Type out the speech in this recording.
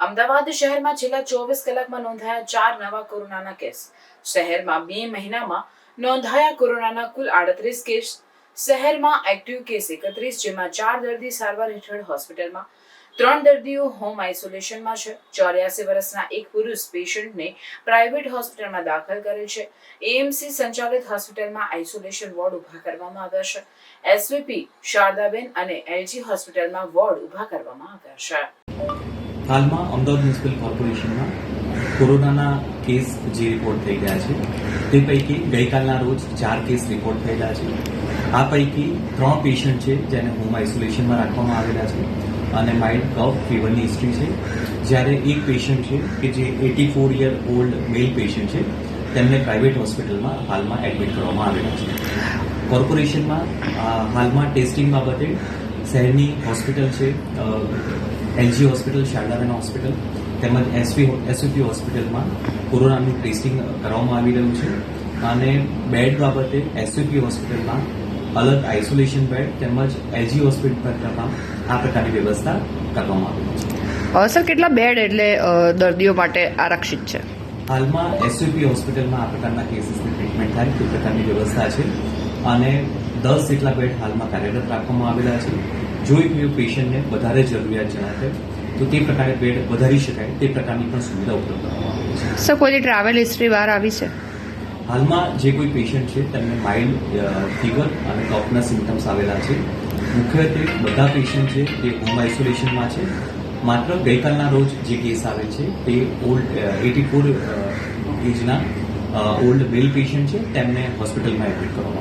અમદાવાદ શહેરમાં છેલ્લા 24 કલાકમાં નોંધાયા 4 નવા કોરોનાના કેસ. શહેરમાં 2 મહિનામાં નોંધાયા કોરોનાના કુલ 38 કેસ. શહેરમાં એક્ટિવ કેસ 31, જેમાં 4 દર્દી સારવાર હેઠળ હોસ્પિટલમાં, 3 દર્દીઓ હોમ આઇસોલેશનમાં છે. 84 વર્ષના એક પુરુષ પેશન્ટને પ્રાઇવેટ હોસ્પિટલમાં દાખલ કરેલ છે. એએમસી સંચાલિત હોસ્પિટલમાં આઇસોલેશન વોર્ડ ઉભા કરવામાં આવ્યા છે. એસવીપી શારદાબેન અને એલજી હોસ્પિટલમાં વોર્ડ ઉભા કરવામાં આવ્યા છે. હાલમાં અમદાવાદ મ્યુનિસિપલ કોર્પોરેશનમાં કોરોનાના કેસ જે રિપોર્ટ થઈ ગયા છે તે પૈકી ગઈકાલના રોજ 4 કેસ રિપોર્ટ થયેલા છે. આ પૈકી 3 પેશન્ટ છે જેને હોમ આઇસોલેશનમાં રાખવામાં આવેલા છે અને માઇલ્ડ કફ ફીવરની હિસ્ટ્રી છે. જ્યારે એક પેશન્ટ છે કે જે 84 યર ઓલ્ડ મેલ પેશન્ટ છે તેમને પ્રાઇવેટ હોસ્પિટલમાં હાલમાં એડમિટ કરવામાં આવેલા છે. કોર્પોરેશનમાં હાલમાં ટેસ્ટિંગ બાબતે શહેરની હોસ્પિટલ છે એલજી હોસ્પિટલ, શારદાબેન હોસ્પિટલ તેમજ એસવીપી હોસ્પિટલમાં કોરોનાનું ટેસ્ટિંગ કરવામાં આવી રહ્યું છે અને બેડ બાબતે એસવીપી હોસ્પિટલમાં અલગ આઇસોલેશન બેડ તેમજ એલજી હોસ્પિટલમાં આ પ્રકારની વ્યવસ્થા કરવામાં આવી છે. સર, કેટલા બેડ એટલે દર્દીઓ માટે આરક્ષિત છે? હાલમાં એસવીપી હોસ્પિટલમાં આ પ્રકારના કેસીસની ટ્રીટમેન્ટ થાય તે પ્રકારની વ્યવસ્થા છે અને 10 જેટલા બેડ હાલમાં કાર્યરત રાખવામાં આવેલા છે. જો કોઈ પેશન્ટને વધારે જરૂરિયાત જણાશે તો તે પ્રકારે બેડ વધારી શકાય તે પ્રકારની પણ સુવિધા ઉપલબ્ધ કરવામાં આવી છે. સર, કોઈની ટ્રાવેલ હિસ્ટ્રી બહાર આવી છે? હાલમાં જે કોઈ પેશન્ટ છે તેમને માઇલ્ડ ફીવર અને કફના સિમ્ટમ્સ આવેલા છે. મુખ્યત્વે બધા પેશન્ટ છે તે હોમ આઇસોલેશનમાં છે. માત્ર ગઈકાલના રોજ જે કેસ આવે છે તે ઓલ્ડ 84 એજના ઓલ્ડ મેલ પેશન્ટ છે તેમને હોસ્પિટલમાં એડમિટ કરવામાં